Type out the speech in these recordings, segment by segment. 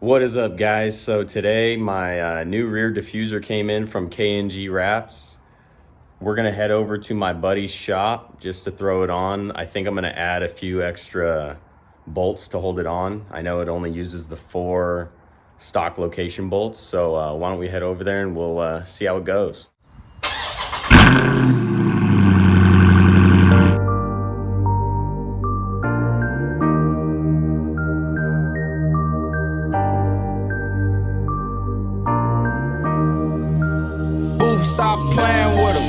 What is up, guys? So today my new rear diffuser came in from KNGwraps. We're gonna head over to my buddy's shop just to throw it on. I think I'm gonna add a few extra bolts to hold it on. I know it only uses the 4 stock location bolts, so why don't we head over there and we'll see how it goes. Stop playing with them.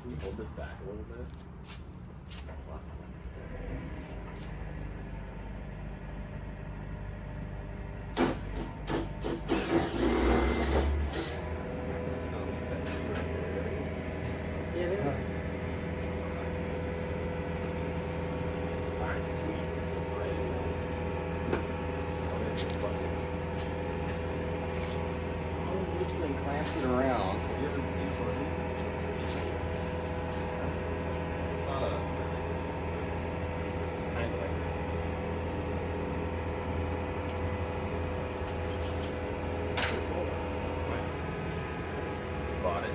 Can you hold this back a little bit? Alright, sweet. It's ready. How does this thing clamps it around? Have you ever used one of these? It's not a... It's kind of like... Bought it.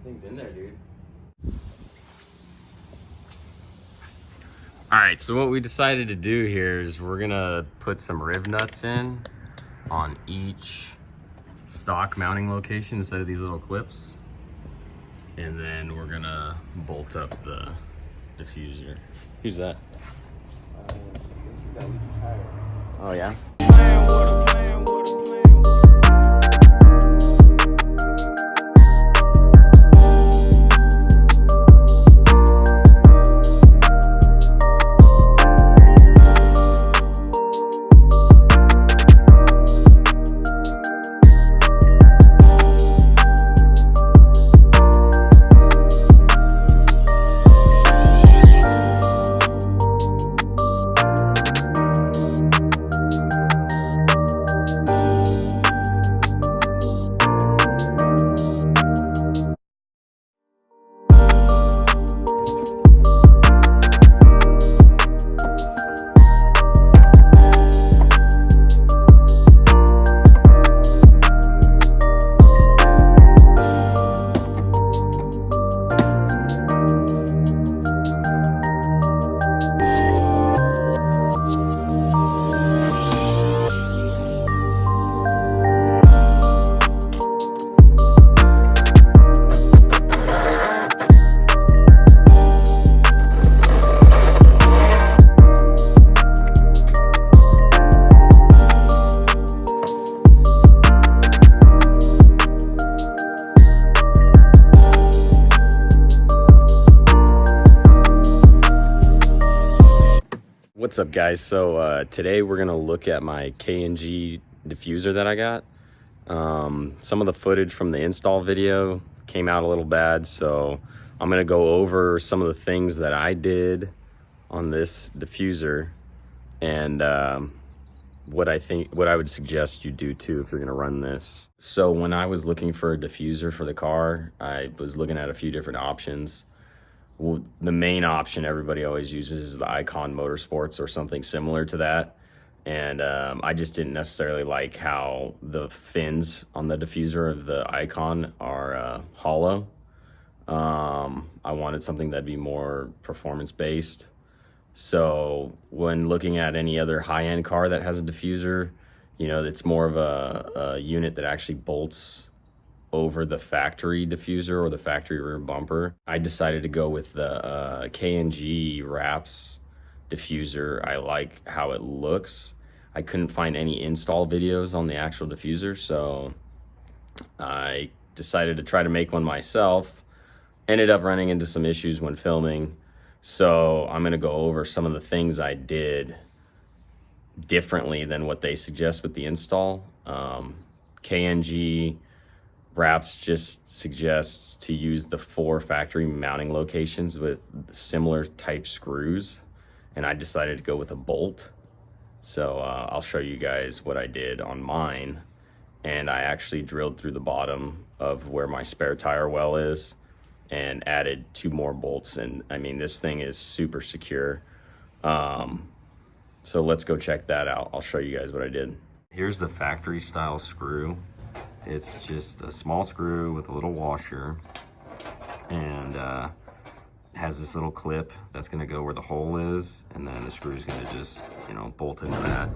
Thing's in there, dude. All right, so what we decided to do here is we're gonna put some rib nuts in on each stock mounting location instead of these little clips, and then we're gonna bolt up the diffuser. Who's that? Oh yeah. What's up, guys? So today we're gonna look at my KNG diffuser that I got. Some of the footage from the install video came out a little bad, so I'm gonna go over some of the things that I did on this diffuser and what I would suggest you do too if you're gonna run this. So when I was looking for a diffuser for the car, I was looking at a few different options. Well, the main option everybody always uses is the Icon Motorsports or something similar to that. And I just didn't necessarily like how the fins on the diffuser of the Icon are hollow. I wanted something that'd be more performance based. So when looking at any other high-end car that has a diffuser, you know, it's more of a unit that actually bolts over the factory diffuser or the factory rear bumper. I decided to go with the KNGwraps diffuser. I like how it looks. I couldn't find any install videos on the actual diffuser, so I decided to try to make one myself. Ended up running into some issues when filming, so I'm gonna go over some of the things I did differently than what they suggest with the install. KNGwraps just suggests to use the 4 factory mounting locations with similar type screws, and I decided to go with a bolt. So I'll show you guys what I did on mine. And I actually drilled through the bottom of where my spare tire well is and added 2 more bolts. And I mean, this thing is super secure. So let's go check that out. I'll show you guys what I did. Here's the factory style screw. It's just a small screw with a little washer, and has this little clip that's gonna go where the hole is, and then the screw's gonna just, you know, bolt into that.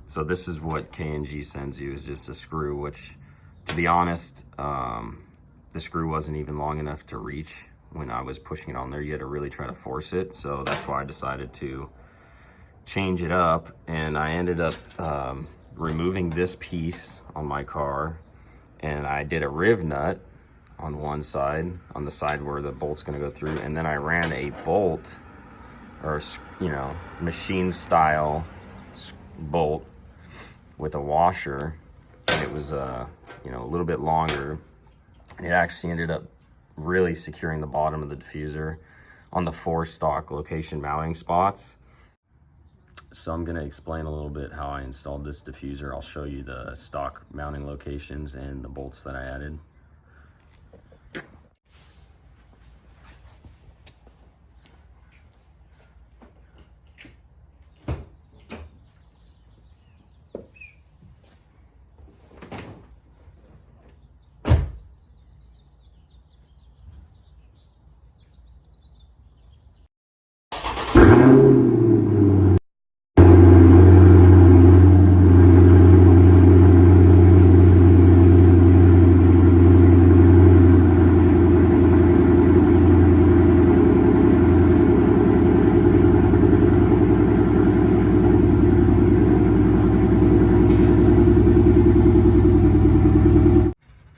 So this is what KNG sends you, is just a screw, which, to be honest, the screw wasn't even long enough to reach when I was pushing it on there. You had to really try to force it. So that's why I decided to change it up, and I ended up removing this piece on my car, and I did a riv nut on one side, on the side where the bolt's gonna go through, and then I ran a bolt, or, you know, machine style bolt with a washer, and it was you know, a little bit longer, and it actually ended up really securing the bottom of the diffuser on the 4 stock location mounting spots. So I'm gonna explain a little bit how I installed this diffuser. I'll show you the stock mounting locations and the bolts that I added.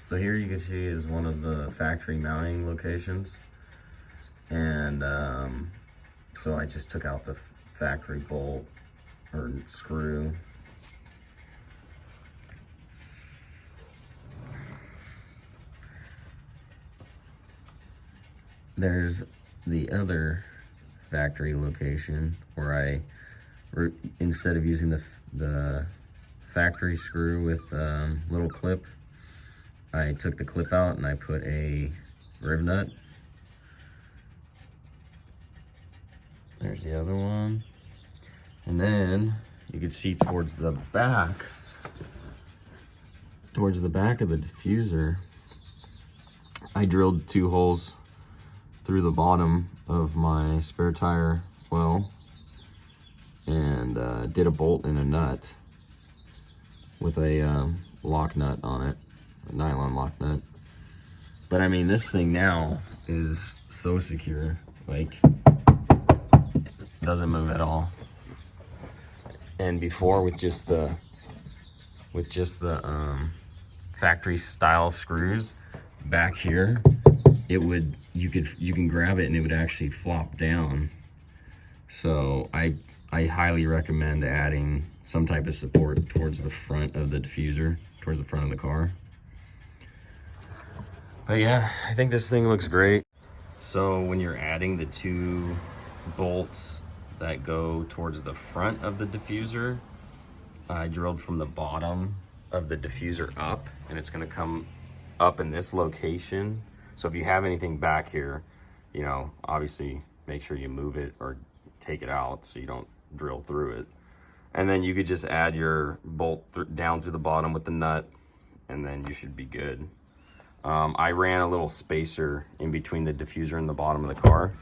So here you can see is one of the factory mounting locations, and so I just took out the factory bolt or screw. There's the other factory location where I, instead of using the factory screw with little clip, I took the clip out and I put a riv nut. There's the other one. And then you can see towards the back of the diffuser, I drilled 2 holes through the bottom of my spare tire well, and did a bolt and a nut with a lock nut on it, a nylon lock nut. But I mean, this thing now is so secure, like, doesn't move at all. And before, with just the factory style screws back here, it would, you can grab it and it would actually flop down. So I highly recommend adding some type of support towards the front of the diffuser, towards the front of the car. But yeah, I think this thing looks great. So when you're adding the 2 bolts that go towards the front of the diffuser, I drilled from the bottom of the diffuser up, and it's gonna come up in this location. So if you have anything back here, you know, obviously make sure you move it or take it out so you don't drill through it. And then you could just add your bolt down through the bottom with the nut, and then you should be good. I ran a little spacer in between the diffuser and the bottom of the car.